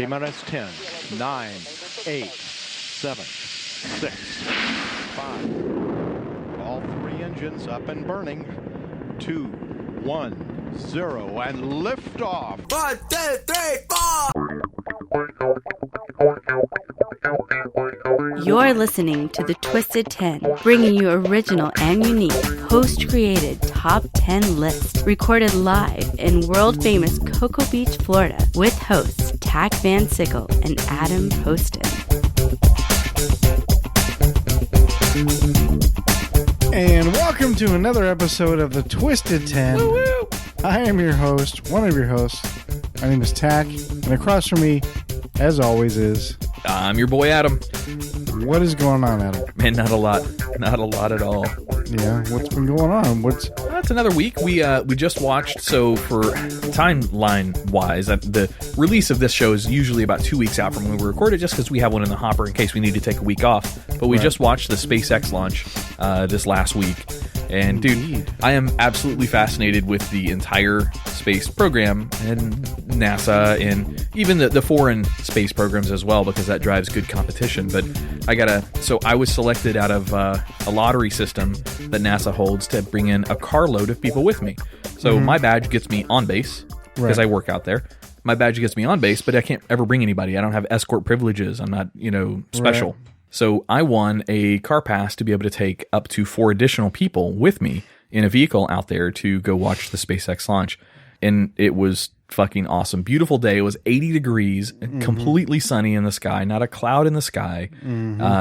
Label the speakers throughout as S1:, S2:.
S1: T-minus 10, 9, 8, 7, 6, 5. All three engines up and burning. 2, 1, 0, and liftoff.
S2: 1, 2, 3, 4.
S3: You're listening to the Twisted 10, bringing you original and unique, host-created top 10 lists, recorded live in world-famous Cocoa Beach, Florida, with hosts Tach Van Sickle and Adam Poston.
S4: And welcome to another episode of the Twisted 10. Woo-woo. I am your host, one of your hosts. My name is Tach, and across from me, as always, is...
S5: I'm your boy, Adam.
S4: What is going on, Adam?
S5: Man, not a lot. Not a lot at all.
S4: Yeah, what's been going on?
S5: It's another week. We just watched, so for timeline-wise, the release of this show is usually about 2 weeks out from when we record it, just because we have one in the hopper in case we need to take a week off. But we just watched the SpaceX launch this last week. And, dude, I am absolutely fascinated with the entire space program and NASA and even the foreign space programs as well, because that drives good competition. But I was selected out of a lottery system that NASA holds to bring in a carload of people with me. So my badge gets me on base because I work out there. My badge gets me on base, but I can't ever bring anybody. I don't have escort privileges. I'm not, special. Right. So I won a car pass to be able to take up to 4 additional people with me in a vehicle out there to go watch the SpaceX launch. And it was fucking awesome. Beautiful day. It was 80 degrees, completely sunny in the sky, not a cloud in the sky.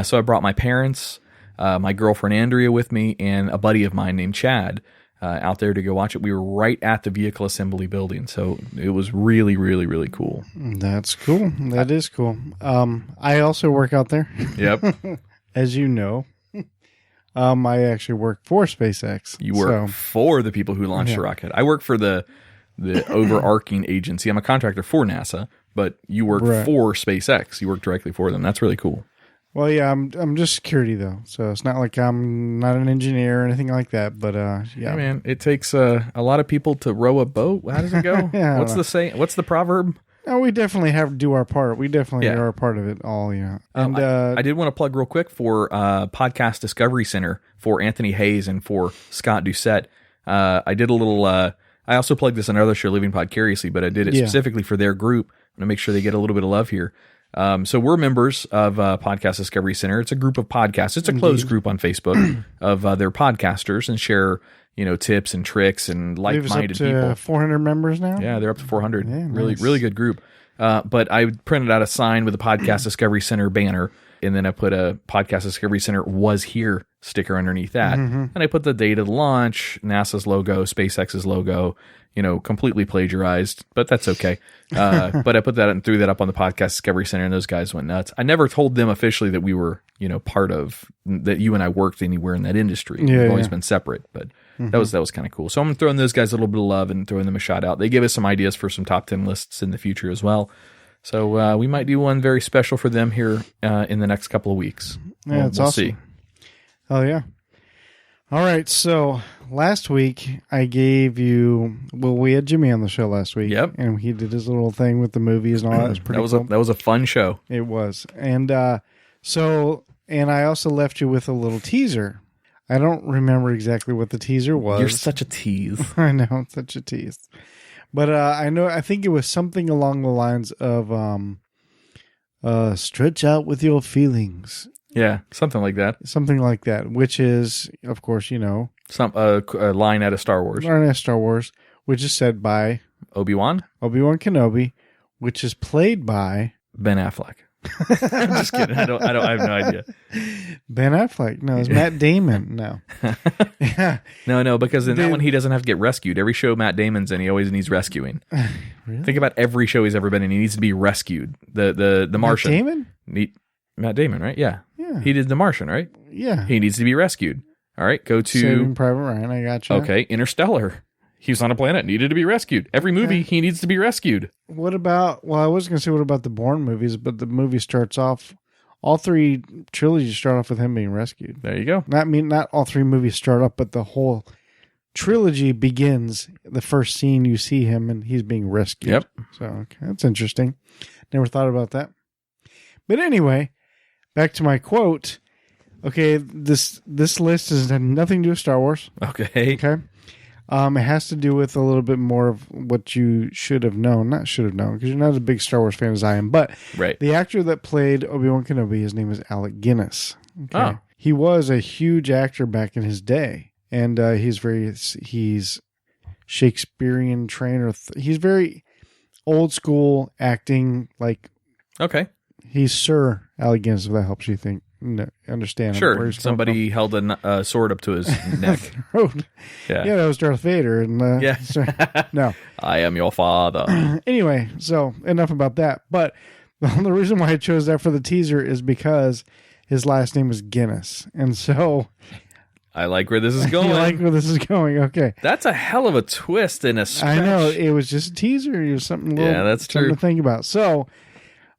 S5: So I brought my parents, my girlfriend Andrea with me, and a buddy of mine named Chad out there to go watch it. We were right at the vehicle assembly building. So it was really, really, really cool.
S4: That's cool. That is cool. I also work out there.
S5: Yep.
S4: As you know. I actually work for SpaceX.
S5: You work for the people who launched the rocket. I work for the overarching agency. I'm a contractor for NASA, but you work for SpaceX. You work directly for them. That's really cool.
S4: Well, yeah, I'm just security though, so it's not like I'm not an engineer or anything like that. But yeah,
S5: hey man, it takes a lot of people to row a boat. How does it go? What's the saying? What's the proverb?
S4: No, we definitely have to do our part. We definitely are a part of it all. Yeah. And
S5: I did want to plug real quick for Podcast Discovery Center for Anthony Hayes and for Scott Doucette. I did a little. I also plugged this on another show, Living Podcariously, but I did it specifically for their group. I'm going to make sure they get a little bit of love here. So we're members of Podcast Discovery Center. It's a group of podcasts. It's a closed group on Facebook of their podcasters and share, tips and tricks and like-minded people.
S4: 400 members now?
S5: Yeah, they're up to 400.
S4: Yeah,
S5: really,
S4: nice.
S5: Really good group. But I printed out a sign with a Podcast Discovery Center banner, and then I put a Podcast Discovery Center was here sticker underneath that. And I put the date of the launch, NASA's logo, SpaceX's logo, completely plagiarized, but that's okay. But I put that and threw that up on the Podcast Discovery Center, and those guys went nuts. I never told them officially that we were, part of, that you and I worked anywhere in that industry. We've always been separate, but that was kind of cool. So I'm throwing those guys a little bit of love and throwing them a shout out. They gave us some ideas for some top 10 lists in the future as well. So we might do one very special for them here in the next couple of weeks.
S4: Yeah, we'll awesome. See. Oh, yeah. All right. So last week I gave you, we had Jimmy on the show last week.
S5: Yep.
S4: And he did his little thing with the movies and all that. It was pretty cool.
S5: That was a fun show.
S4: It was. And and I also left you with a little teaser. I don't remember exactly what the teaser was.
S5: You're such a tease.
S4: I know, such a tease. But I think it was something along the lines of stretch out with your feelings.
S5: Yeah, something like that.
S4: Something like that, which is, of course,
S5: some a line out of Star Wars.
S4: Line out of Star Wars, which is said by
S5: Obi-Wan
S4: Kenobi, which is played by
S5: Ben Affleck. I'm just kidding. I have no idea.
S4: Ben Affleck. No, it's Matt Damon. No.
S5: Yeah. No, because in that one he doesn't have to get rescued. Every show Matt Damon's in, he always needs rescuing.
S4: Really?
S5: Think about every show he's ever been in. He needs to be rescued. The Martian.
S4: Matt Damon?
S5: Matt Damon, right? Yeah.
S4: Yeah.
S5: He did The Martian, right?
S4: Yeah.
S5: He needs to be rescued. All right, go to
S4: Saving Private Ryan. I got you.
S5: Okay, Interstellar. He was on a planet, needed to be rescued. Every movie, he needs to be rescued.
S4: What about, I was going to say what about the Bourne movies, but the movie starts off, all 3 trilogies start off with him being rescued.
S5: There you go.
S4: Not all 3 movies start up, but the whole trilogy begins the first scene you see him and he's being rescued.
S5: Yep.
S4: So okay, that's interesting. Never thought about that. But anyway, back to my quote. Okay, this list has nothing to do with Star Wars.
S5: Okay.
S4: Okay. It has to do with a little bit more of what you should have known. Not should have known, because you're not as a big Star Wars fan as I am. But the actor that played Obi-Wan Kenobi, his name is Alec Guinness. Okay?
S5: Oh.
S4: He was a huge actor back in his day. And he's Shakespearean trained. He's very old school acting. Like,
S5: okay.
S4: He's Sir Alec Guinness, if that helps you understand.
S5: Sure. Somebody held a sword up to his neck.
S4: Yeah, that was Darth Vader. And no,
S5: I am your father.
S4: Anyway, so enough about that. But the reason why I chose that for the teaser is because his last name is Guinness, and so
S5: I like where this is going.
S4: You like where this is going? Okay,
S5: that's a hell of a twist and a stretch.
S4: I know, it was just a teaser. It was something.
S5: That's true
S4: to think about. So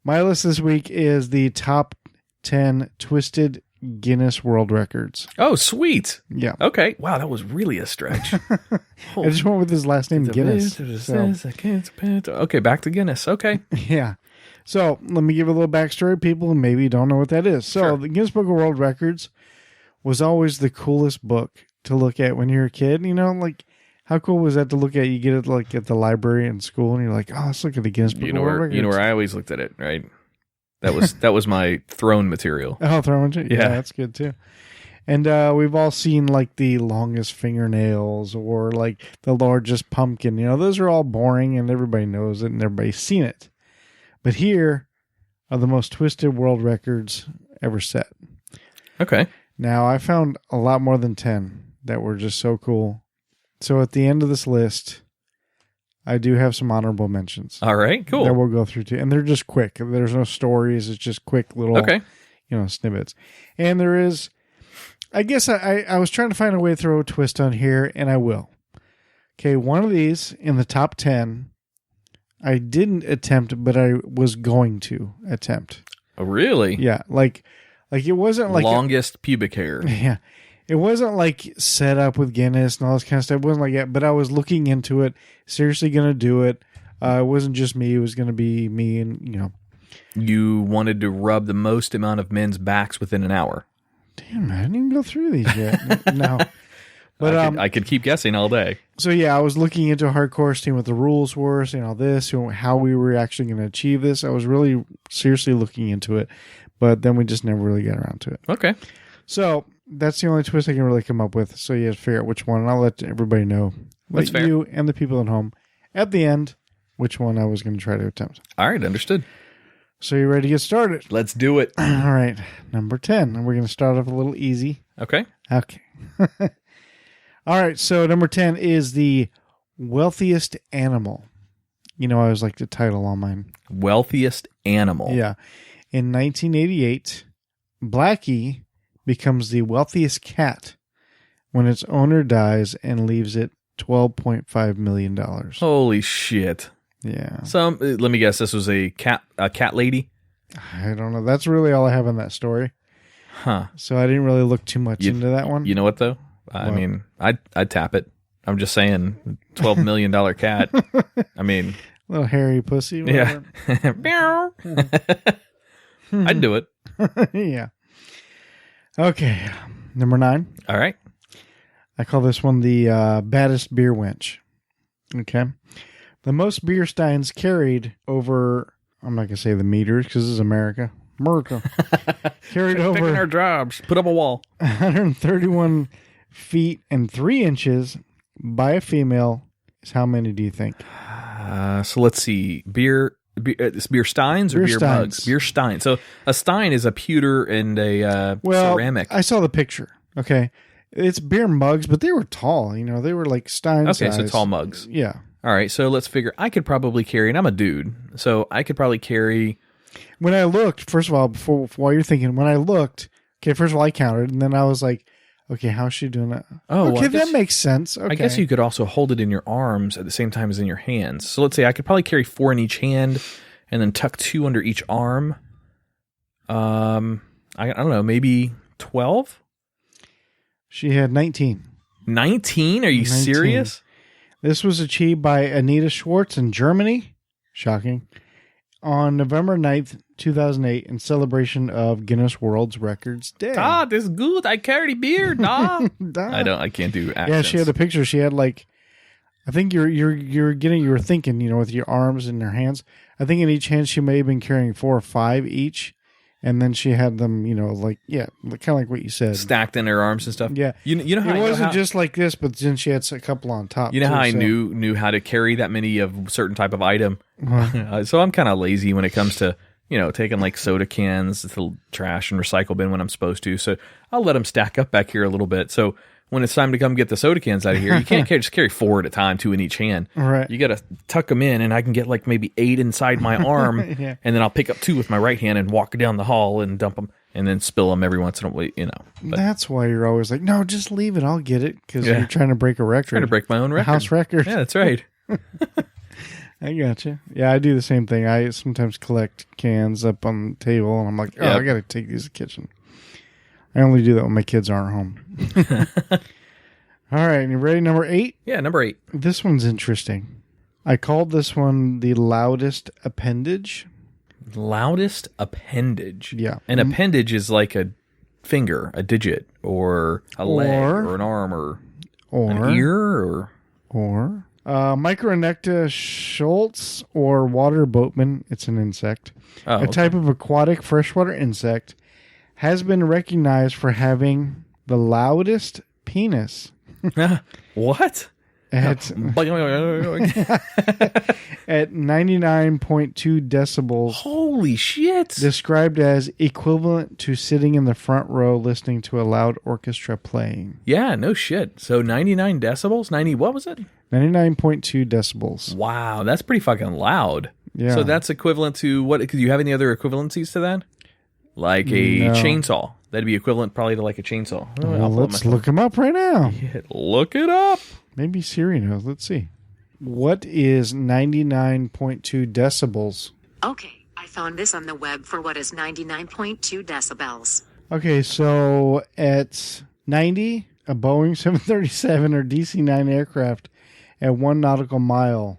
S4: my list this week is the top 10 Twisted Guinness World Records.
S5: Oh, sweet.
S4: Yeah.
S5: Okay. Wow, that was really a stretch.
S4: I just went with his last name, Guinness. So.
S5: Okay, back to Guinness. Okay.
S4: Yeah. So let me give a little backstory. People maybe don't know what that is. So the Guinness Book of World Records was always the coolest book to look at when you're a kid. You know, like, how cool was that to look at? You get it like at the library in school, and you're like, oh, let's look at the Guinness Book of World Records.
S5: You know where I always looked at it, right? That was my throne material.
S4: Oh, throne material? Yeah, that's good too. And we've all seen like the longest fingernails or like the largest pumpkin. You know, those are all boring and everybody knows it and everybody's seen it. But here are the most twisted world records ever set.
S5: Okay.
S4: Now, I found a lot more than 10 that were just so cool. So at the end of this list, I do have some honorable mentions.
S5: All right, cool.
S4: That we'll go through too. And they're just quick. There's no stories. It's just quick little snippets. And there is, I guess I was trying to find a way to throw a twist on here, and I will. Okay, one of these in the top 10, I didn't attempt, but I was going to attempt.
S5: Oh, really?
S4: Yeah, like it wasn't like
S5: longest pubic hair.
S4: Yeah, it wasn't like set up with Guinness and all this kind of stuff. It wasn't like that. But I was looking into it, seriously going to do it. It wasn't just me; it was going to be me, and
S5: you wanted to rub the most amount of men's backs within an hour.
S4: Damn, I didn't even go through these yet. No. But
S5: I could keep guessing all day.
S4: So yeah, I was looking into hardcore, seeing what the rules were, seeing all this, how we were actually going to achieve this. I was really seriously looking into it, but then we just never really got around to it.
S5: Okay.
S4: So that's the only twist I can really come up with. So you have to figure out which one, and I'll let everybody know.
S5: That's fair.
S4: You and the people at home at the end, which one I was going to try to attempt.
S5: All right, understood.
S4: So you ready to get started?
S5: Let's do it.
S4: All right, number 10, and we're going to start off a little easy.
S5: Okay.
S4: Okay. All right, so number 10 is the wealthiest animal. You know, I always like the title on mine.
S5: Wealthiest animal.
S4: Yeah. In 1988, Blackie becomes the wealthiest cat when its owner dies and leaves it $12.5 million.
S5: Holy shit.
S4: Yeah.
S5: So let me guess, this was a cat lady?
S4: I don't know. That's really all I have in that story.
S5: Huh.
S4: So I didn't really look too much into that one.
S5: You know what, though? I mean, I'd tap it. I'm just saying, $12 million cat. I mean,
S4: little hairy pussy.
S5: Whatever. Yeah. I'd do it.
S4: Yeah. Okay. Number 9.
S5: All right.
S4: I call this one the baddest beer wench. Okay. The most beer steins carried over, I'm not going to say the meters because this is America. Carried over
S5: Picking our jobs. Put up a wall.
S4: 131 feet and 3 inches by a female is how many do you think?
S5: So let's see. Beer steins or beer mugs? Beer stein. So a stein is a pewter and a ceramic.
S4: I saw the picture. Okay. It's beer mugs, but they were tall. You know, they were like stein size.
S5: So tall mugs.
S4: Yeah.
S5: All right. So let's figure. I could probably carry, and I'm a dude, so I could probably carry.
S4: When I looked, first of all, while you're thinking, when I looked, okay, first of all, I counted, and then I was like, okay, how's she doing that?
S5: Oh,
S4: okay, that makes sense. Okay.
S5: I guess you could also hold it in your arms at the same time as in your hands. So let's say I could probably carry 4 in each hand and then tuck 2 under each arm. I don't know, maybe 12?
S4: She had 19.
S5: 19? Are you
S4: 19.
S5: Serious?
S4: This was achieved by Anita Schwartz in Germany. Shocking. on November 9th, 2008, in celebration of Guinness World Records Day.
S5: Ah, this is good. I carry beer, nah. I can't do accents.
S4: Yeah, she had a picture. She had like, I think you were thinking, with your arms and her hands. I think in each hand she may have been carrying 4 or 5 each. And then she had them, kind of like what you said.
S5: Stacked in her arms and stuff.
S4: Yeah.
S5: You know how
S4: it wasn't just like this, but then she had a couple on top.
S5: You know how I knew how to carry that many of a certain type of item? So I'm kind of lazy when it comes to, taking like soda cans to the trash and recycle bin when I'm supposed to. So I'll let them stack up back here a little bit. So when it's time to come get the soda cans out of here, you can't just carry 4 at a time, 2 in each hand.
S4: Right.
S5: You got to tuck them in, and I can get like maybe 8 inside my arm,
S4: Yeah.
S5: and then I'll pick up 2 with my right hand and walk down the hall and dump them, and then spill them every once in a while, But
S4: that's why you're always like, no, just leave it. I'll get it, because you're trying to break a record.
S5: Trying to break my own record.
S4: A house record.
S5: Yeah, that's right.
S4: I gotcha. Yeah, I do the same thing. I sometimes collect cans up on the table, and I'm like, I got to take these to the kitchen. I only do that when my kids aren't home. All right, you ready? Number 8?
S5: Yeah, number 8.
S4: This one's interesting. I called this one the loudest appendage.
S5: Loudest appendage.
S4: Yeah.
S5: An appendage is like a finger, a digit, or a leg, or an arm, or an ear, or
S4: Micronecta schultz or water boatman. It's an insect. A type of aquatic freshwater insect has been recognized for having the loudest penis.
S5: What?
S4: At 99.2 decibels.
S5: Holy shit.
S4: Described as equivalent to sitting in the front row listening to a loud orchestra playing.
S5: Yeah, no shit. So 99 decibels? What was it?
S4: 99.2 decibels.
S5: Wow, that's pretty fucking loud.
S4: Yeah.
S5: So that's equivalent to what? Do you have any other equivalencies to that? Like a chainsaw. That'd be equivalent probably to like a chainsaw.
S4: Well, let's look them up right now.
S5: Yeah, look it up.
S4: Maybe Siri knows. Let's see. What is 99.2 decibels?
S2: Okay, I found this on the web for what is 99.2 decibels.
S4: Okay, so at 90, a Boeing 737 or DC-9 aircraft at 1 nautical mile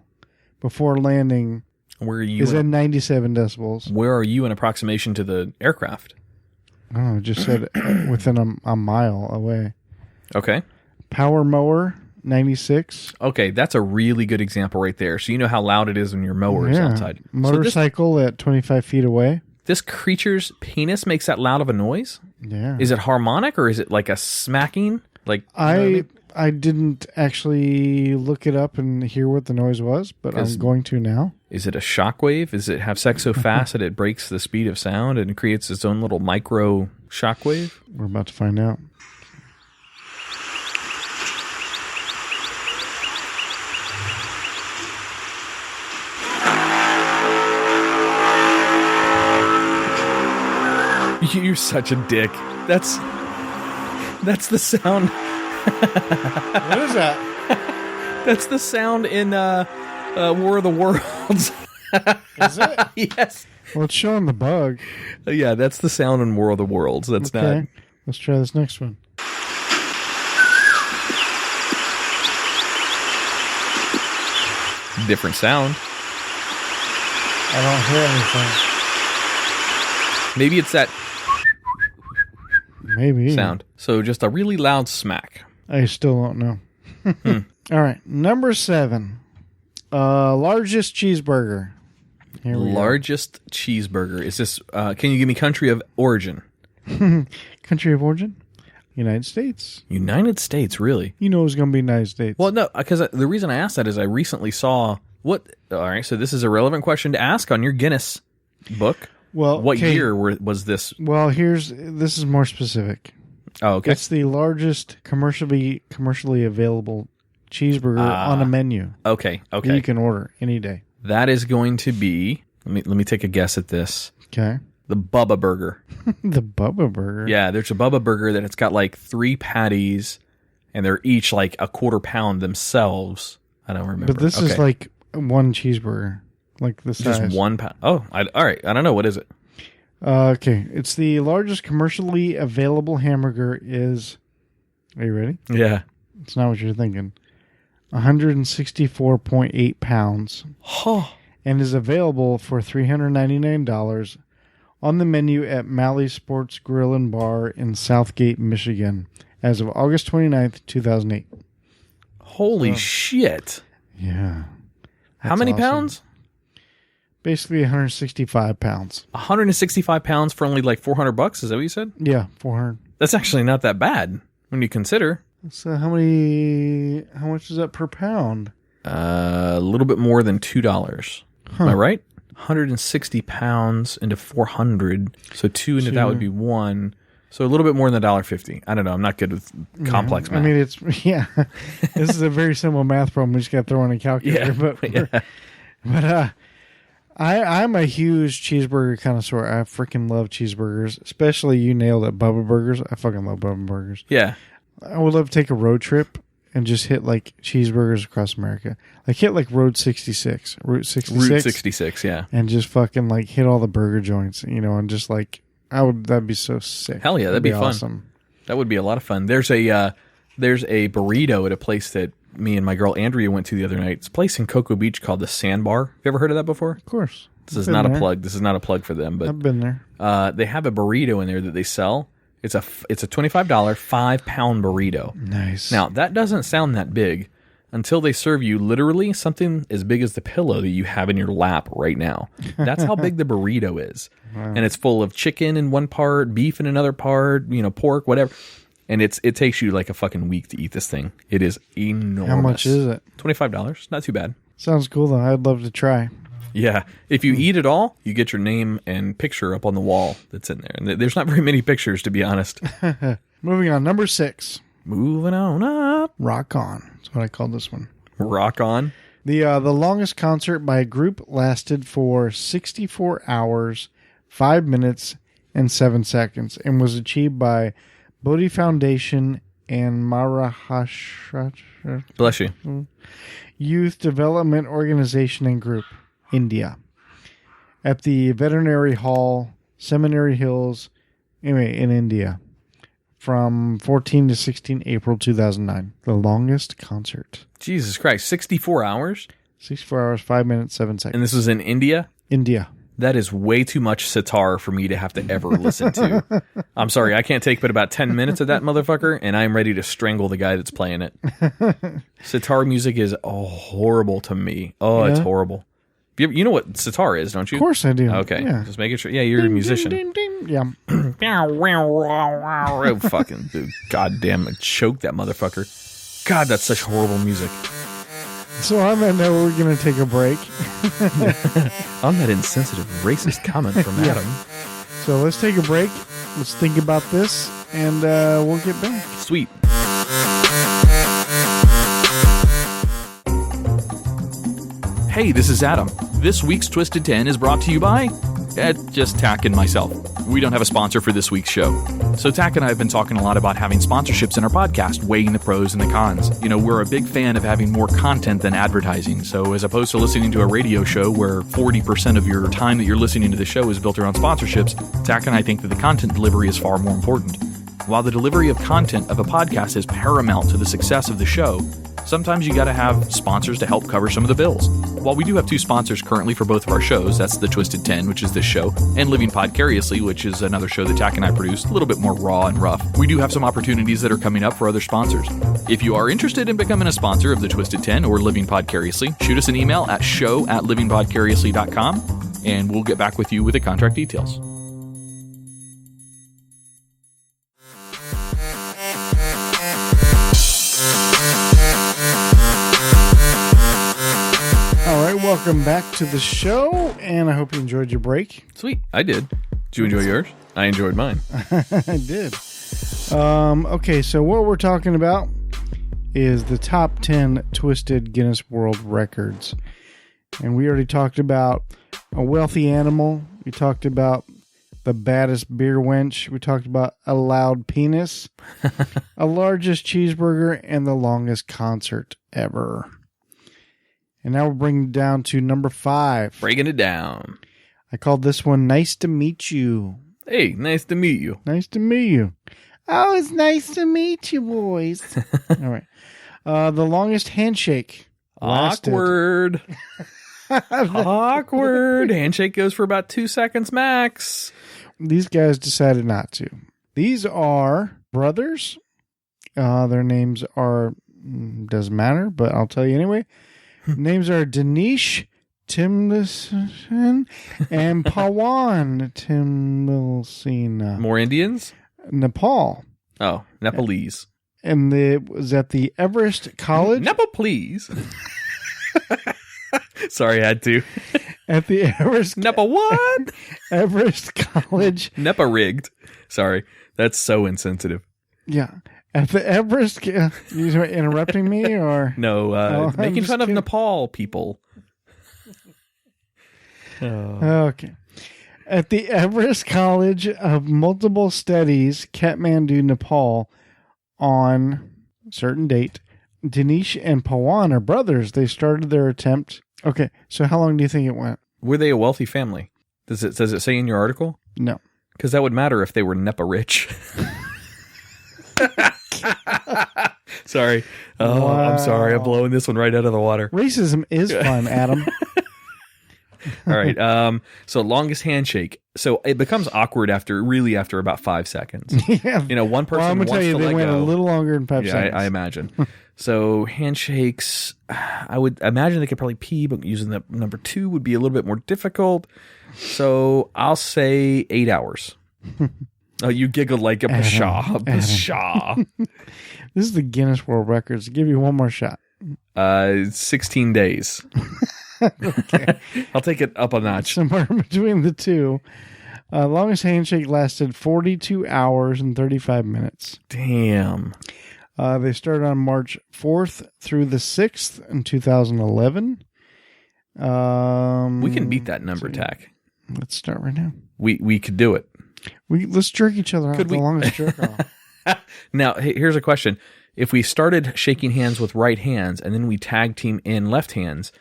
S4: before landing is at 97 decibels.
S5: Where are you in approximation to the aircraft?
S4: Oh, it just said within a mile away.
S5: Okay.
S4: Power mower, 96.
S5: Okay, that's a really good example right there. So you know how loud it is when your mower is outside.
S4: Motorcycle at 25 feet away.
S5: This creature's penis makes that loud of a noise?
S4: Yeah.
S5: Is it harmonic or is it like a smacking? Like
S4: I didn't actually look it up and hear what the noise was, but I'm going to now.
S5: Is it a shockwave? Does it have sex so fast that it breaks the speed of sound and creates its own little micro shockwave?
S4: We're about to find out.
S5: You're such a dick. That's the sound.
S4: What is that?
S5: That's the sound in War of the Worlds.
S4: Is it?
S5: Yes.
S4: Well, it's showing the bug.
S5: Yeah, that's the sound in War of the Worlds. That's not.
S4: Let's try this next one.
S5: Different sound.
S4: I don't hear anything.
S5: Maybe it's that
S4: Maybe.
S5: sound. So just a really loud smack.
S4: I still don't know. All right. Number 7. Largest cheeseburger. Here we
S5: Largest cheeseburger. Is this, can you give me country of origin?
S4: Country of origin? United States.
S5: United States, really?
S4: You know it's going to be United States.
S5: Well, no, because the reason I asked that is I recently saw all right, so this is a relevant question to ask on your Guinness book.
S4: Well,
S5: what year was this?
S4: Well, this is more specific.
S5: Oh, okay.
S4: It's the largest commercially available cheeseburger on a menu.
S5: Okay.
S4: You can order any day.
S5: That is going to be, let me take a guess at this.
S4: Okay.
S5: The Bubba Burger.
S4: The Bubba Burger?
S5: Yeah, there's a Bubba Burger that it's got like 3 patties, and they're each like a quarter pound themselves. I don't remember.
S4: But this is like one cheeseburger. Like the size.
S5: Just 1 pound. Oh, all right. I don't know. What is it?
S4: Okay. It's the largest commercially available hamburger is... Are you ready?
S5: Yeah.
S4: It's not what you're thinking. 164.8 pounds.
S5: Oh.
S4: and is available for $399 on the menu at Mally's Sports Grill and Bar in Southgate, Michigan, as of August 29th, 2008.
S5: Holy shit.
S4: Yeah.
S5: How many pounds?
S4: Basically 165 pounds.
S5: 165 pounds for only like $400? Is that what you said?
S4: Yeah, 400.
S5: That's actually not that bad when you consider.
S4: So how much is that per pound?
S5: A little bit more than $2. Am I right? 160 pounds into 400. So 2 into that would be 1. So a little bit more than $1.50. I don't know. I'm not good with complex math.
S4: I mean, this is a very simple math problem. We just got to throw in a calculator. But I'm a huge cheeseburger connoisseur. I freaking love cheeseburgers, especially you nailed it, Bubba Burgers. I fucking love Bubba Burgers.
S5: Yeah.
S4: I would love to take a road trip and just hit like cheeseburgers across America. Like hit like Route 66,
S5: yeah.
S4: And just fucking like hit all the burger joints, and just like that'd be so sick.
S5: Hell yeah, that'd be fun.
S4: Awesome.
S5: That would be a lot of fun. There's a burrito at a place that me and my girl Andrea went to the other night. It's a place in Cocoa Beach called the Sandbar. Have you ever heard of that before?
S4: Of course.
S5: This is not a plug. This is not a plug for them, but
S4: I've been there.
S5: They have a burrito in there that they sell. It's a $25 5-pound burrito.
S4: Nice.
S5: Now, that doesn't sound that big until they serve you literally something as big as the pillow that you have in your lap right now. That's how big the burrito is. Wow. And it's full of chicken in one part, beef in another part, pork, whatever. And it takes you like a fucking week to eat this thing. It is enormous.
S4: How much is it?
S5: $25. Not too bad.
S4: Sounds cool, though. I'd love to try.
S5: Yeah. If you eat it all, you get your name and picture up on the wall that's in there. And there's not very many pictures, to be honest.
S4: Moving on. Number 6.
S5: Moving on up.
S4: Rock On. That's what I called this one.
S5: Rock On.
S4: The longest concert by a group lasted for 64 hours, 5 minutes, and 7 seconds, and was achieved by Bodhi Foundation and Maharashtra
S5: Bless you.
S4: Youth Development Organization and Group, India, at the Veterinary Hall, Seminary Hills, in India, from 14 to 16 April 2009. The longest concert.
S5: Jesus Christ, 64 hours?
S4: 64 hours, 5 minutes, 7 seconds.
S5: And this was in India?
S4: India.
S5: That is way too much sitar for me to have to ever listen to. I'm sorry, I can't take but about 10 minutes of that motherfucker, and I'm ready to strangle the guy that's playing it. Sitar music is horrible to me. Oh, yeah. It's horrible. You know what sitar is, don't you?
S4: Of course I do.
S5: Okay,
S4: yeah.
S5: Just making sure. Yeah, you're a musician.
S4: Ding, ding, ding. Yeah.
S5: Oh, fucking goddamn, choke that motherfucker. God, that's such horrible music.
S4: So on that note, we're going to take a break.
S5: On that insensitive, racist comment from Adam.
S4: So let's take a break. Let's think about this, and we'll get back.
S5: Sweet. Hey, this is Adam. This week's Twisted 10 is brought to you by just Tach and myself. We don't have a sponsor for this week's show. So Tach and I have been talking a lot about having sponsorships in our podcast, weighing the pros and the cons. We're a big fan of having more content than advertising. So as opposed to listening to a radio show where 40% of your time that you're listening to the show is built around sponsorships, Tach and I think that the content delivery is far more important. While the delivery of content of a podcast is paramount to the success of the show, sometimes you gotta have sponsors to help cover some of the bills. While we do have 2 sponsors currently for both of our shows, that's the Twisted 10, which is this show, and Living Podcariously, which is another show that Tach and I produce, a little bit more raw and rough. We do have some opportunities that are coming up for other sponsors. If you are interested in becoming a sponsor of the Twisted 10 or Living Podcariously, shoot us an email at show@livingpodcariously.com, and we'll get back with you with the contract details.
S4: Welcome back to the show, and I hope you enjoyed your break.
S5: Sweet, I did. Did you enjoy yours? I enjoyed mine.
S4: I did. Okay, so what we're talking about is the top 10 Twisted Guinness World Records. And we already talked about a wealthy animal. We talked about the baddest beer wench. We talked about a loud penis, a largest cheeseburger, and the longest concert ever. And now we're bringing it down to number 5.
S5: Breaking it down.
S4: I called this one Nice to Meet You.
S5: Hey, nice to meet you.
S4: Nice to meet you. Oh, it's nice to meet you, boys. All right. The longest handshake lasted.
S5: Awkward. Awkward. Handshake goes for about 2 seconds max.
S4: These guys decided not to. These are brothers. Their names are, doesn't matter, but I'll tell you anyway. Names are Dinesh Timlison and Pawan Timlsina.
S5: More Indians?
S4: Nepal.
S5: Oh, Nepalese.
S4: And it was at the Everest College.
S5: Nepal, please. Sorry, I had to.
S4: At the Everest.
S5: Nepal what?
S4: Everest College.
S5: Nepa rigged. Sorry, that's so insensitive.
S4: Yeah. At the Everest. You interrupting me or?
S5: No, making fun
S4: kidding.
S5: of Nepal people.
S4: Okay. At the Everest College of Multiple Studies, Kathmandu, Nepal, on a certain date, Dinesh and Pawan are brothers. They started their attempt. Okay, so how long do you think it went?
S5: Were they a wealthy family? Does it say in your article?
S4: No.
S5: Because that would matter if they were Nepa rich. Sorry. Oh,
S4: Wow.
S5: I'm sorry. I'm blowing this one right out of the water.
S4: Racism is fun, Adam.
S5: All right. So longest handshake. So it becomes awkward after about 5 seconds.
S4: Yeah.
S5: One person
S4: I'm going to
S5: wants
S4: tell you,
S5: to
S4: they
S5: let
S4: went
S5: go.
S4: a little longer than 5 seconds.
S5: I imagine. So handshakes, I would imagine they could probably pee, but using the number 2 would be a little bit more difficult. So I'll say 8 hours. Oh, you giggled like a pshaw. Pshaw.
S4: This is the Guinness World Records. I'll give you one more shot.
S5: 16 days.
S4: Okay.
S5: I'll take it up a notch.
S4: Somewhere between the two. Longest handshake lasted 42 hours and 35 minutes.
S5: Damn.
S4: They started on March 4th through the 6th in 2011.
S5: We can beat that number, Tach.
S4: Let's start right now.
S5: We could do it.
S4: Let's jerk each other off.
S5: Could
S4: the
S5: we?
S4: Longest jerk off.
S5: Now, here's a question. If we started shaking hands with right hands and then we tag team in left hands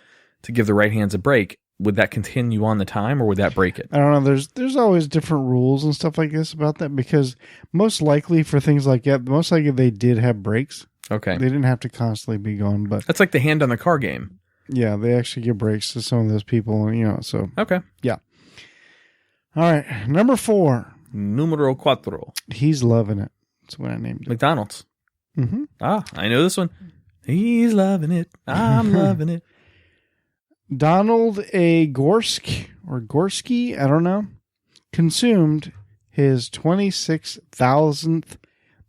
S5: to give the right hands a break, would that continue on the time or would that break it?
S4: I don't know. There's always different rules and stuff like this about that because most likely for things like that, most likely they did have breaks.
S5: Okay.
S4: They didn't have to constantly be going, but
S5: That's like the hand on the car game.
S4: yeah, they actually give breaks to some of those people, so.
S5: Okay.
S4: Yeah. All right. Number 4.
S5: Numero cuatro.
S4: He's loving it. That's what I named it.
S5: McDonald's.
S4: Mm-hmm.
S5: Ah, I know this one. He's loving it. I'm loving it.
S4: Donald A. Gorski, I don't know, consumed his 26,000th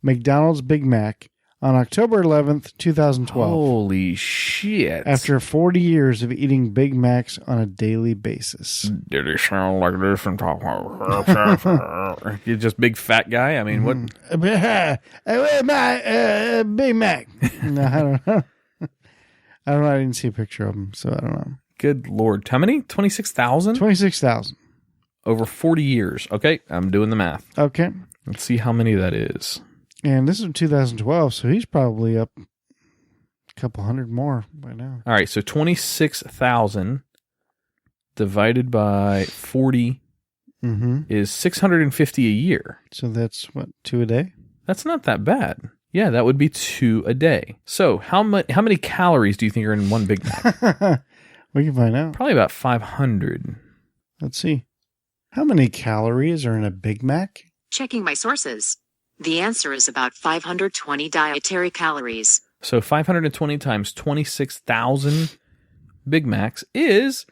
S4: McDonald's Big Mac on October 11th, 2012.
S5: Holy shit.
S4: After 40 years of eating Big Macs on a daily basis.
S5: Did he sound like this and talk? You're just big fat guy? I mean, what?
S4: My Big Mac. No, I don't know. I don't know. I didn't see a picture of him, so I don't know.
S5: Good Lord. How many? 26,000?
S4: 26,000.
S5: Over 40 years. Okay, I'm doing the math.
S4: Okay.
S5: Let's see how many that is.
S4: And this is 2012, so he's probably up a couple hundred more by now.
S5: All right, so 26,000 divided by 40 is 650 a year.
S4: So that's, what, 2 a day?
S5: That's not that bad. Yeah, that would be 2 a day. So how many calories do you think are in one Big Mac?
S4: We can find out.
S5: Probably about 500.
S4: Let's see. How many calories are in a Big Mac?
S2: Checking my sources. The answer is about 520 dietary calories.
S5: So 520 times 26,000 Big Macs is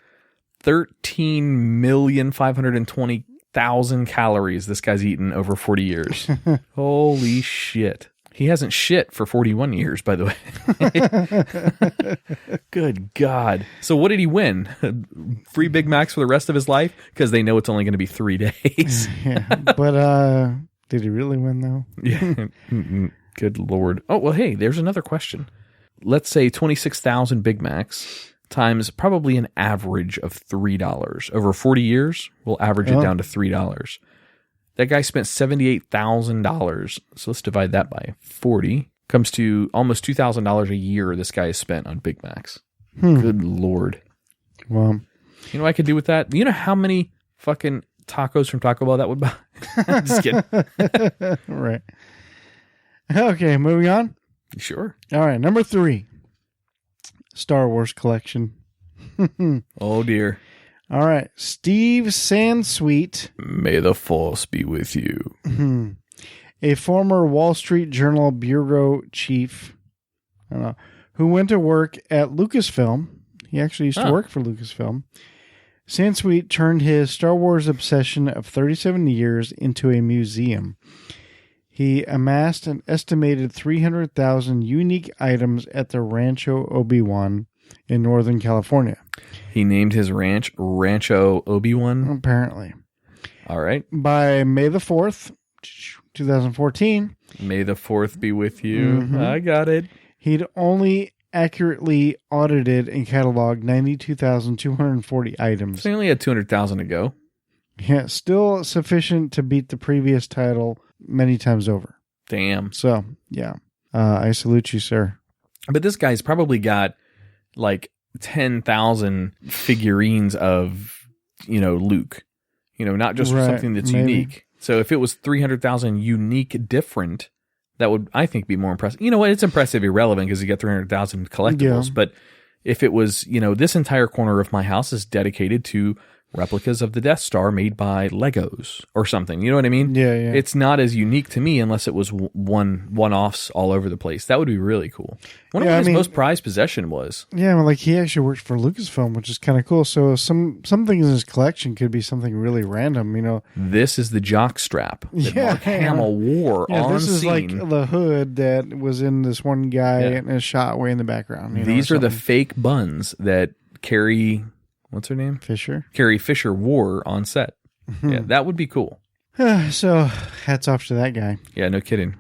S5: 13,520,000 calories this guy's eaten over 40 years. Holy shit. He hasn't shit for 41 years, by the way. Good God. So what did he win? Free Big Macs for the rest of his life? Because they know it's only going to be 3 days.
S4: Yeah, but did he really win, though?
S5: Yeah. Good Lord. Oh, well, hey, there's another question. Let's say 26,000 Big Macs times probably an average of $3. Over 40 years, we'll average it down to $3. That guy spent $78,000. So let's divide that by 40. Comes to almost $2,000 a year this guy has spent on Big Macs. Good Lord.
S4: Well,
S5: you know what I could do with that? You know how many fucking tacos from Taco Bell that would buy? Just kidding.
S4: right. Okay, moving on.
S5: Sure.
S4: All right, number 3. Star Wars collection.
S5: Oh, dear.
S4: All right. Steve Sansweet.
S5: May the force be with you.
S4: A former Wall Street Journal bureau chief, who went to work at Lucasfilm. He actually used to work for Lucasfilm. Sansweet turned his Star Wars obsession of 37 years into a museum. He amassed an estimated 300,000 unique items at the Rancho Obi-Wan in Northern California.
S5: He named his ranch Rancho Obi-Wan?
S4: Apparently.
S5: All right.
S4: By May the 4th, 2014.
S5: May the 4th be with you. I got it.
S4: He'd only accurately audited and cataloged 92,240 items.
S5: So he only had 200,000 to go.
S4: Yeah, still sufficient to beat the previous title many times over.
S5: Damn.
S4: So, yeah. I salute you, sir.
S5: But this guy's probably got like 10,000 figurines of, Luke. Not just something that's unique. So if it was 300,000 unique different, that would, I think, be more impressive. You know what? It's impressive irrelevant because you get 300,000 collectibles. Yeah. But if it was, this entire corner of my house is dedicated to replicas of the Death Star made by Legos or something. You know what I mean?
S4: Yeah.
S5: It's not as unique to me unless it was one-offs all over the place. That would be really cool. I wonder what his most prized possession was.
S4: Yeah, well, he actually worked for Lucasfilm, which is kind of cool. So some things in his collection could be something really random,
S5: This is the jock strap that Mark Hamill wore on
S4: this is
S5: scene.
S4: like the hood that was in this one guy in a shot way in the background.
S5: These are the fake buns that Carrie... What's her name?
S4: Fisher.
S5: Carrie Fisher wore on set. Yeah, that would be cool.
S4: So, hats off to that guy.
S5: Yeah, no kidding.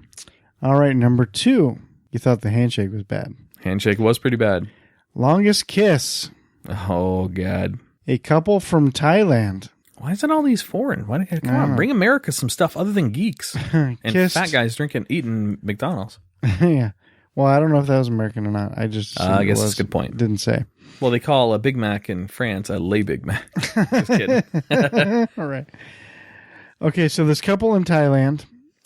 S4: All right, number 2. You thought the handshake was bad.
S5: Handshake was pretty bad.
S4: Longest kiss.
S5: Oh, God.
S4: A couple from Thailand.
S5: Why is it all these foreign? Come on, bring America some stuff other than geeks. And fat guys eating McDonald's.
S4: Yeah. Well, I don't know if that was American or not. I guess
S5: that's a good point.
S4: Didn't say.
S5: Well, they call a Big Mac in France a Le Big Mac. Just kidding.
S4: All right. Okay, so this couple in Thailand,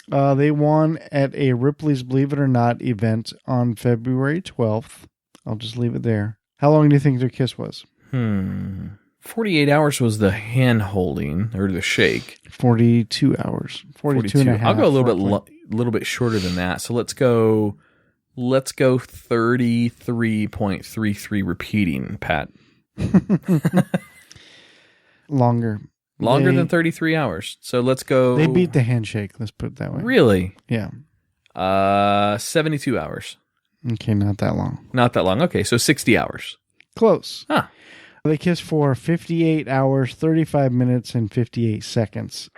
S4: they won at a Ripley's Believe It or Not event on February 12th. I'll just leave it there. How long do you think their kiss was?
S5: 48 hours was the hand holding or the shake.
S4: 42 hours. 42 and a half.
S5: I'll go a little bit shorter than that. So let's go 33.33 repeating, Pat.
S4: Longer
S5: than 33 hours. So let's go.
S4: They beat the handshake. Let's put it that way.
S5: Really?
S4: Yeah.
S5: 72 hours.
S4: Okay, not that long.
S5: Not that long. Okay, so 60 hours.
S4: Close.
S5: Huh.
S4: They kissed for 58 hours, 35 minutes, and 58 seconds.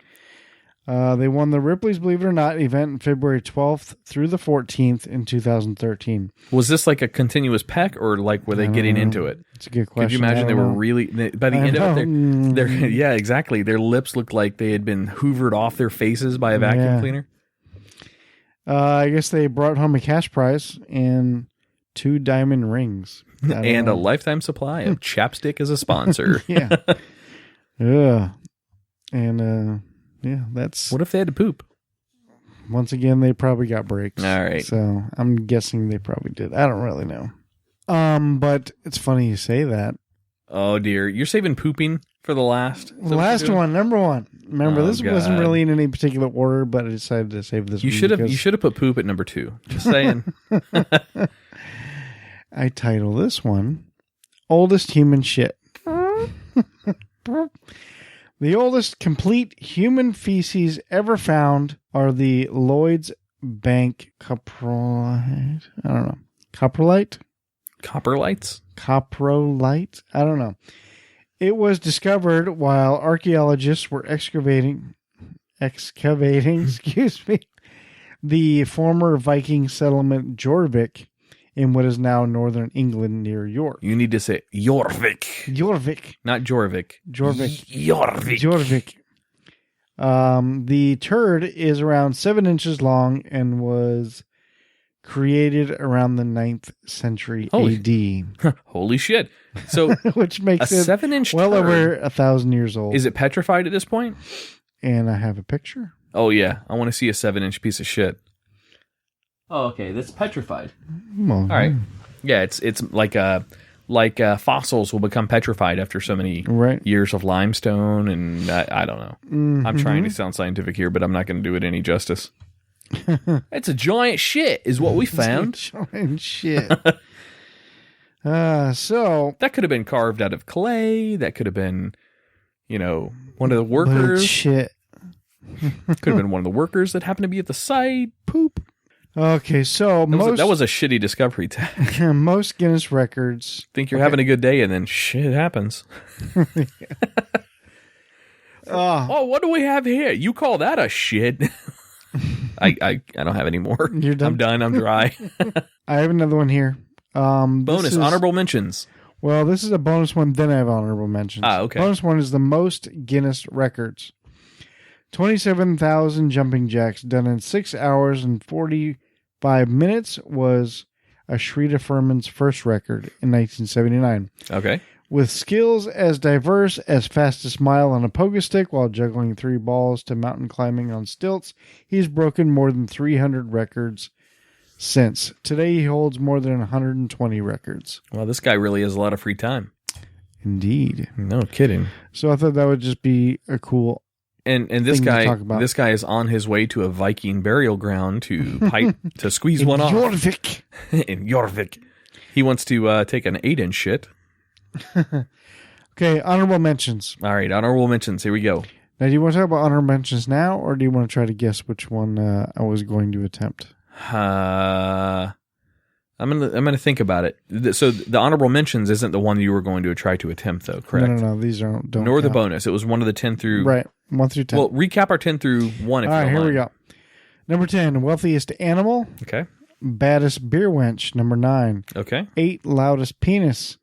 S4: They won the Ripley's Believe It or Not event on February 12th through the 14th in 2013.
S5: Was this like a continuous peck or like were they getting into it?
S4: It's a good question.
S5: Could you imagine they were really, by the end of it, yeah, exactly. Their lips looked like they had been hoovered off their faces by a vacuum cleaner.
S4: I guess they brought home a cash prize and 2 diamond rings.
S5: And a lifetime supply of chapstick as a sponsor.
S4: Yeah. Yeah. And, yeah, that's...
S5: What if they had to poop?
S4: Once again, they probably got breaks.
S5: All right.
S4: So I'm guessing they probably did. I don't really know. But it's funny you say that.
S5: Oh, dear. You're saving pooping for the last?
S4: The last one, number 1. Remember, this wasn't really in any particular order, but I decided to save this one.
S5: You should have put poop at number 2. Just saying.
S4: I title this one, Oldest Human Shit. The oldest complete human feces ever found are the Lloyd's Bank coprolite. I don't know. Coprolite?
S5: Coprolites?
S4: Coprolite? I don't know. It was discovered while archaeologists were excavating, excuse me, the former Viking settlement Jorvik in what is now northern England near York.
S5: You need to say Jorvik.
S4: Jorvik.
S5: Not Jorvik.
S4: Jorvik.
S5: Jorvik.
S4: Jorvik. The turd is around 7 inches long and was created around the 9th century AD.
S5: Holy shit. So
S4: which makes
S5: a
S4: it
S5: 7-inch
S4: well
S5: turd.
S4: Over 1,000 years old.
S5: Is it petrified at this point?
S4: And I have a picture.
S5: Oh, yeah. I want to see a 7-inch piece of shit. Oh, okay. That's petrified.
S4: Well,
S5: all right. Yeah, it's like a like fossils will become petrified after so many years of limestone, and I don't know. Mm-hmm. I'm trying to sound scientific here, but I'm not going to do it any justice. It's a giant shit, is what we found.
S4: Giant shit. So
S5: that could have been carved out of clay. That could have been, one of the workers.
S4: Shit.
S5: Could have been one of the workers that happened to be at the site. Poop.
S4: Okay, so
S5: that was a shitty discovery tag.
S4: Most Guinness records.
S5: Think you're having a good day, and then shit happens. What do we have here? You call that a shit? I don't have any more.
S4: You're done?
S5: I'm done. I'm dry.
S4: I have another one here.
S5: Bonus, honorable mentions.
S4: Well, this is a bonus one, then I have honorable mentions.
S5: Okay.
S4: Bonus one is the most Guinness records. 27,000 jumping jacks done in 6 hours and 45 minutes was Ashrita Furman's first record in 1979.
S5: Okay.
S4: With skills as diverse as fastest mile on a pogo stick while juggling 3 balls to mountain climbing on stilts, he's broken more than 300 records since. Today he holds more than 120 records.
S5: Well, this guy really has a lot of free time.
S4: Indeed.
S5: No kidding.
S4: So I thought that would just be a cool
S5: And this guy is on his way to a Viking burial ground to squeeze one off.
S4: Jorvik.
S5: In Jorvik. He wants to take an 8-inch shit.
S4: Okay, honorable mentions.
S5: All right, honorable mentions. Here we go.
S4: Now, do you want to talk about honorable mentions now, or do you want to try to guess which one I was going to attempt?
S5: I'm gonna think about it. So the honorable mentions isn't the one you were going to try to attempt, though, correct?
S4: No. These don't.
S5: Nor the bonus. It was one of the 10 through.
S4: Right, 1 through 10.
S5: Well, recap our 10 through 1. All right,
S4: here we go. Number 10, wealthiest animal.
S5: Okay.
S4: Baddest beer wench. Number 9.
S5: Okay.
S4: 8, loudest penis.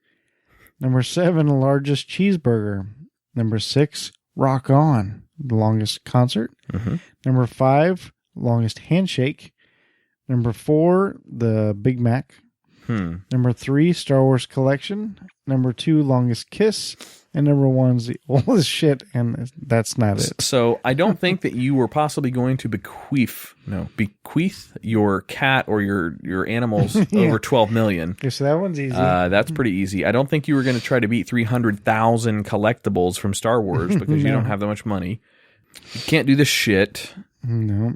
S4: Number 7, largest cheeseburger. Number 6, Rock On, the longest concert.
S5: Mm-hmm.
S4: Number 5, longest handshake. Number 4, the Big Mac. Number 3, Star Wars collection. Number 2, longest kiss. And number 1's the oldest shit, and that's not it.
S5: So I don't think that you were possibly going to bequeath your cat or your animals over 12 million.
S4: Okay, so that one's easy.
S5: That's pretty easy. I don't think you were going to try to beat 300,000 collectibles from Star Wars because you don't have that much money. You can't do this shit.
S4: No.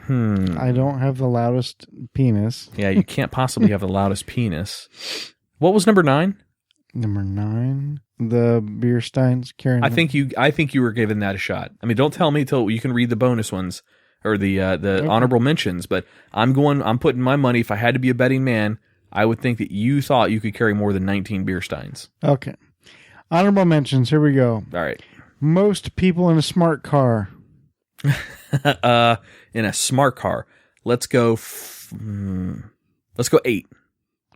S4: I don't have the loudest penis.
S5: Yeah, you can't possibly have the loudest penis. What was number 9?
S4: Number 9, the beer steins carrying.
S5: I think you were giving that a shot. I mean, don't tell me till you can read the bonus ones or the honorable mentions. But I'm putting my money. If I had to be a betting man, I would think that you thought you could carry more than 19 beer steins.
S4: Okay, honorable mentions. Here we go.
S5: All right.
S4: Most people in a smart car.
S5: In a smart car, let's go 8.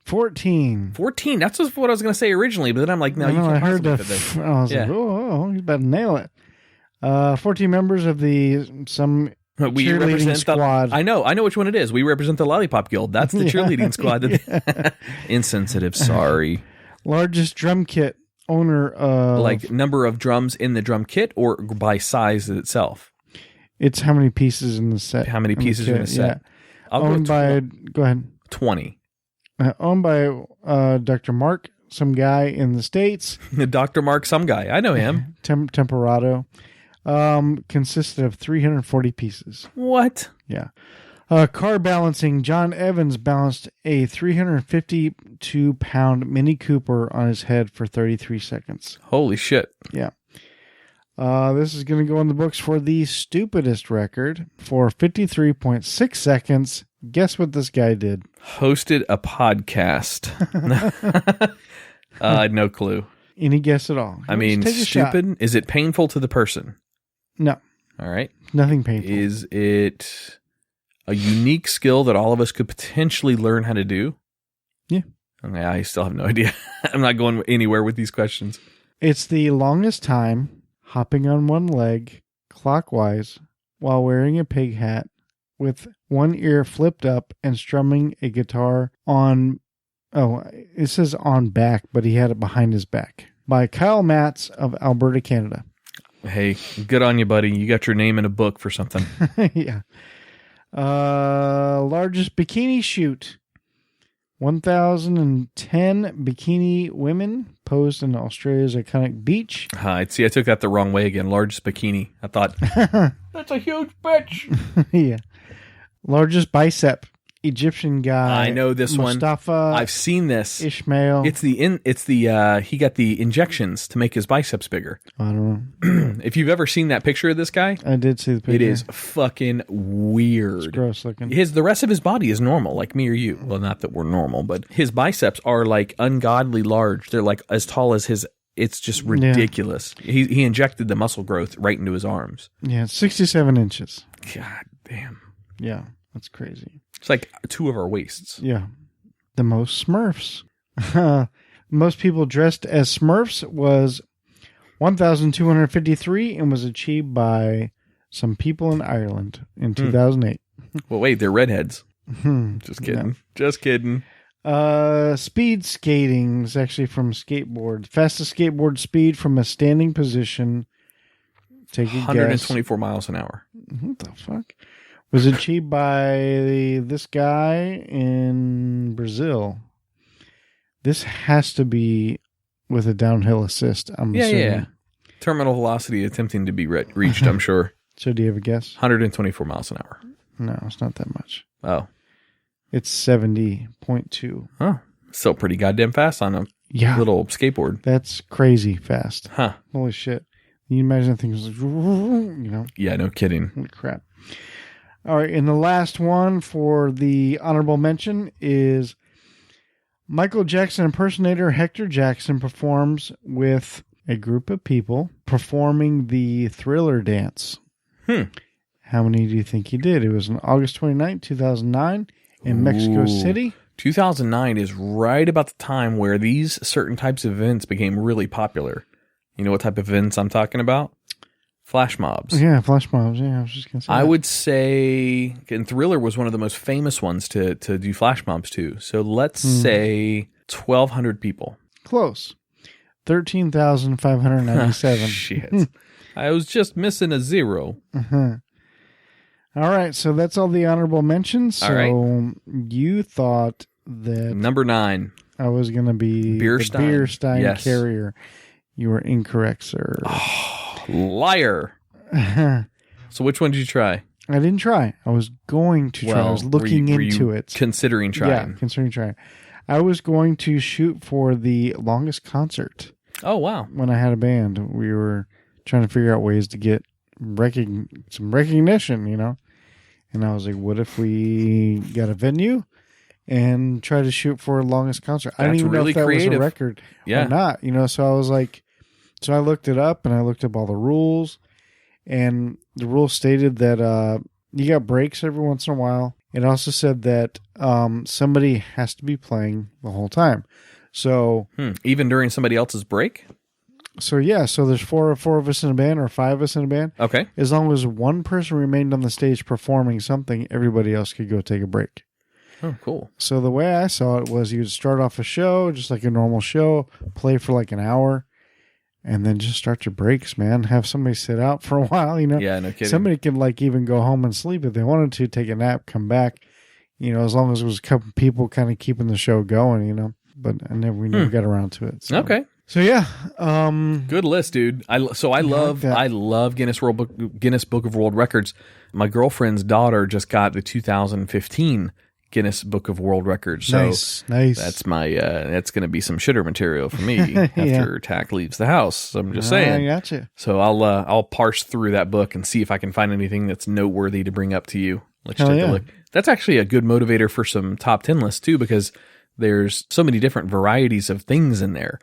S4: 14.
S5: 14. That's just what I was going to say originally, but then I'm like, no, you can't.
S4: I heard
S5: that.
S4: I was like, oh, you better nail it. 14 members of some cheerleading squad.
S5: I know which one it is. We represent the Lollipop Guild. That's the cheerleading squad. Insensitive. Sorry.
S4: Largest drum kit owner of...
S5: Like number of drums in the drum kit or by size itself?
S4: It's how many pieces in the set.
S5: How many pieces in the set?
S4: Yeah. Owned by... Go ahead.
S5: 20.
S4: Owned by Dr. Mark, some guy in the States.
S5: Dr. Mark, some guy. I know him.
S4: Temperado. Consisted of 340 pieces.
S5: What?
S4: Yeah. Car balancing. John Evans balanced a 352-pound Mini Cooper on his head for 33 seconds.
S5: Holy shit.
S4: Yeah. This is going to go in the books for the stupidest record for 53.6 seconds. Guess what this guy did?
S5: Hosted a podcast. No clue.
S4: Any guess at all?
S5: I mean, stupid? Is it painful to the person?
S4: No.
S5: All right.
S4: Nothing painful.
S5: Is it a unique skill that all of us could potentially learn how to do?
S4: Yeah.
S5: Okay, I still have no idea. I'm not going anywhere with these questions.
S4: It's the longest time hopping on one leg clockwise while wearing a pig hat with one ear flipped up and strumming a guitar on, it says on back, but he had it behind his back, by Kyle Matz of Alberta, Canada.
S5: Hey, good on you, buddy. You got your name in a book for something.
S4: Yeah. Largest bikini shoot. 1,010 bikini women posed in Australia's iconic beach.
S5: See, I took that the wrong way again. Largest bikini. I thought, that's a huge bitch.
S4: Yeah. Largest bicep. Egyptian guy.
S5: I know this
S4: Mustafa
S5: one. I've seen this.
S4: Ishmael.
S5: He got the injections to make his biceps bigger.
S4: I don't know.
S5: If you've ever seen that picture of this guy,
S4: I did see the picture.
S5: It is fucking weird.
S4: It's gross looking.
S5: The rest of his body is normal, like me or you. Well, not that we're normal, but his biceps are like ungodly large. They're like as tall as his. It's just ridiculous. Yeah. He injected the muscle growth right into his arms.
S4: Yeah, 67 inches.
S5: God damn.
S4: Yeah, that's crazy.
S5: It's like 2 of our waists.
S4: Yeah. The most Smurfs. Most people dressed as Smurfs was 1,253 and was achieved by some people in Ireland in 2008.
S5: Well, wait, they're redheads. Just kidding. No. Just kidding.
S4: Speed skating is actually from skateboard. Fastest skateboard speed from a standing position. Take a
S5: 124 miles an hour.
S4: What the fuck? Was achieved by this guy in Brazil. This has to be with a downhill assist, I'm assuming. Yeah.
S5: Terminal velocity attempting to be reached, I'm sure.
S4: So do you have a guess?
S5: 124 miles an hour.
S4: No, it's not that much.
S5: Oh.
S4: It's 70.2.
S5: Huh. Still pretty goddamn fast on a little skateboard.
S4: That's crazy fast.
S5: Huh.
S4: Holy shit. Can you imagine things like, you know?
S5: Yeah, no kidding.
S4: Holy crap. All right, and the last one for the honorable mention is Michael Jackson impersonator Hector Jackson performs with a group of people performing the Thriller dance. How many do you think he did? It was on August 29th, 2009 in Mexico City.
S5: 2009 is right about the time where these certain types of events became really popular. You know what type of events I'm talking about? Flash mobs.
S4: Yeah, flash mobs. Yeah, I was just going to say
S5: I would say, and Thriller was one of the most famous ones to do flash mobs to. So let's say 1,200 people.
S4: Close. 13,597.
S5: Shit. I was just missing a zero.
S4: All right, so that's all the honorable mentions. So you thought that...
S5: Number 9.
S4: I was going to be the Beer Stein Carrier. You were incorrect, sir.
S5: Oh. Liar. So which one did you try?
S4: I didn't try. I was going to try. I was looking into it.
S5: Considering trying.
S4: Yeah, considering trying. I was going to shoot for the longest concert.
S5: Oh, wow.
S4: When I had a band. We were trying to figure out ways to get some recognition, you know? And I was like, what if we got a venue and try to shoot for longest concert? I didn't even know if that was a record or not, you know? So I was like... So I looked it up, and I looked up all the rules, and the rules stated that you got breaks every once in a while. It also said that somebody has to be playing the whole time. So
S5: even during somebody else's break?
S4: So yeah, so there's four of us in a band or 5 of us in a band.
S5: Okay.
S4: As long as one person remained on the stage performing something, everybody else could go take a break.
S5: Oh, cool.
S4: So the way I saw it was you would start off a show, just like a normal show, play for like an hour, and then just start your breaks, man. Have somebody sit out for a while, you know?
S5: Yeah, no kidding.
S4: Somebody can like even go home and sleep if they wanted to, take a nap, come back, you know, as long as it was a couple people kind of keeping the show going, you know? But we never got around to it. So.
S5: Okay.
S4: So yeah.
S5: Good list, dude. I love Guinness Book of World Records. My girlfriend's daughter just got the 2015 Guinness Book of World Records. So
S4: nice.
S5: That's my that's going to be some shitter material for me after Tach leaves the house. I'm just saying.
S4: I got you.
S5: So I'll parse through that book and see if I can find anything that's noteworthy to bring up to you. Let's take a look. That's actually a good motivator for some top 10 lists too, because there's so many different varieties of things in there.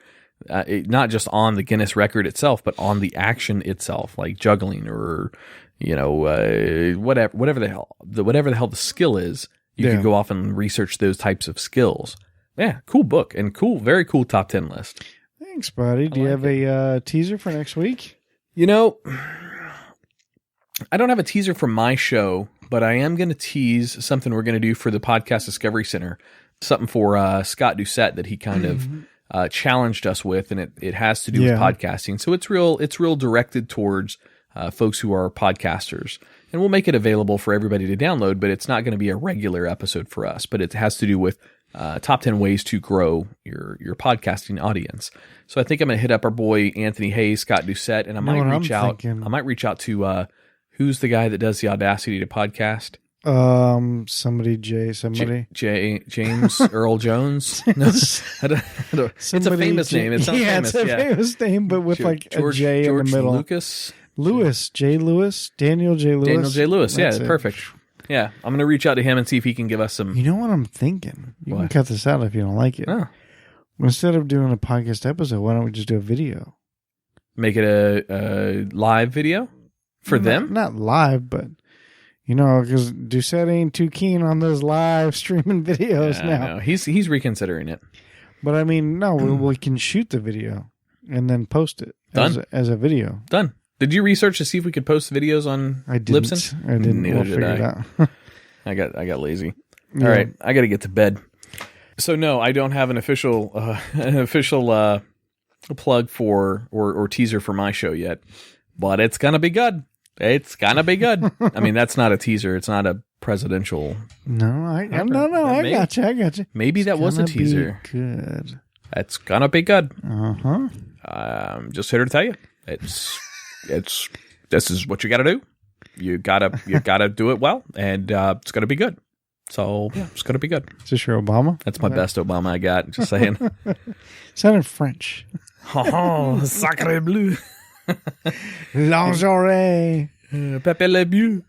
S5: Not just on the Guinness record itself, but on the action itself, like juggling or whatever the hell the skill is. You could go off and research those types of skills. Yeah, cool book and very cool top 10 list.
S4: Thanks, buddy. Do you have a teaser for next week?
S5: You know, I don't have a teaser for my show, but I am going to tease something we're going to do for the Podcast Discovery Center. Something for Scott Doucette that he kind of challenged us with, and it has to do with podcasting. So it's real directed towards folks who are podcasters. And we'll make it available for everybody to download, but it's not going to be a regular episode for us. But it has to do with top 10 ways to grow your podcasting audience. So I think I'm going to hit up our boy Anthony Hayes, Scott Doucette, and I might reach out. I might reach out to who's the guy that does the Audacity to podcast? James Earl Jones. No, it's a famous name. It's not famous.
S4: It's a famous name, but with like a J in the middle. Daniel J. Lewis.
S5: Daniel J. Lewis. Yeah, perfect. Yeah, I'm going to reach out to him and see if he can give us some.
S4: You know what I'm thinking? You can cut this out if you don't like it. Oh. Instead of doing a podcast episode, why don't we just do a video?
S5: Make it a live video for them?
S4: Not live, but because Doucette ain't too keen on those live streaming videos now.
S5: No, he's reconsidering it.
S4: But I mean, no, we can shoot the video and then post it as a video.
S5: Done. Did you research to see if we could post videos on Libsyn?
S4: I didn't. We'll figure it out.
S5: I got lazy. Yeah. All right, I got to get to bed. So no, I don't have an official plug for or teaser for my show yet, but it's gonna be good. It's gonna be good. I mean, that's not a teaser. It's not a presidential.
S4: No, I got you.
S5: Maybe that was a teaser.
S4: Good.
S5: It's gonna be good.
S4: Just
S5: here to tell you, this is what you got to do. You gotta do it well, and it's gonna be good. So yeah, it's gonna be good.
S4: Is this your Obama?
S5: That's my best Obama I got. Just saying.
S4: Sounded French.
S5: Oh, sacre bleu.
S4: Lingerie.
S5: Pepe le Beau.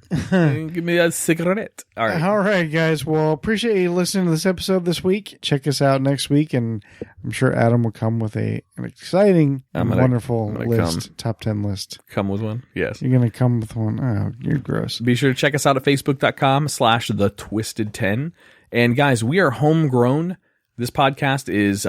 S5: Give me a cigarette. All
S4: right, guys. Well, appreciate you listening to this episode this week. Check us out next week, and I'm sure Adam will come with an exciting, wonderful list, top 10 list.
S5: Come with one? Yes.
S4: You're going to come with one? Oh, you're gross.
S5: Be sure to check us out at facebook.com/thetwisted10. And guys, we are homegrown. This podcast is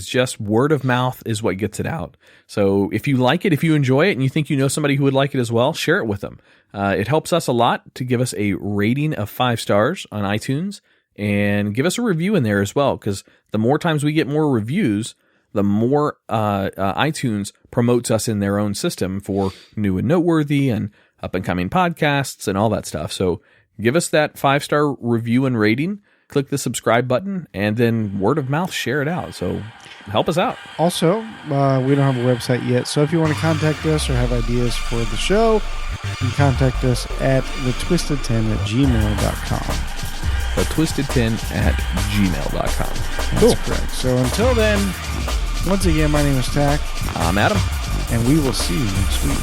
S5: just word of mouth is what gets it out. So if you like it, if you enjoy it, and you think you know somebody who would like it as well, share it with them. It helps us a lot to give us a rating of 5 stars on iTunes and give us a review in there as well. Because the more times we get more reviews, the more iTunes promotes us in their own system for new and noteworthy and up and coming podcasts and all that stuff. So give us that 5-star review and rating. Click the subscribe button, and then word of mouth, share it out. So help us out.
S4: Also, we don't have a website yet, so if you want to contact us or have ideas for the show, you can contact us at thetwisted10@gmail.com.
S5: thetwisted10@gmail.com.
S4: That's correct. So until then, once again, my name is Tach.
S5: I'm Adam.
S4: And we will see you next week.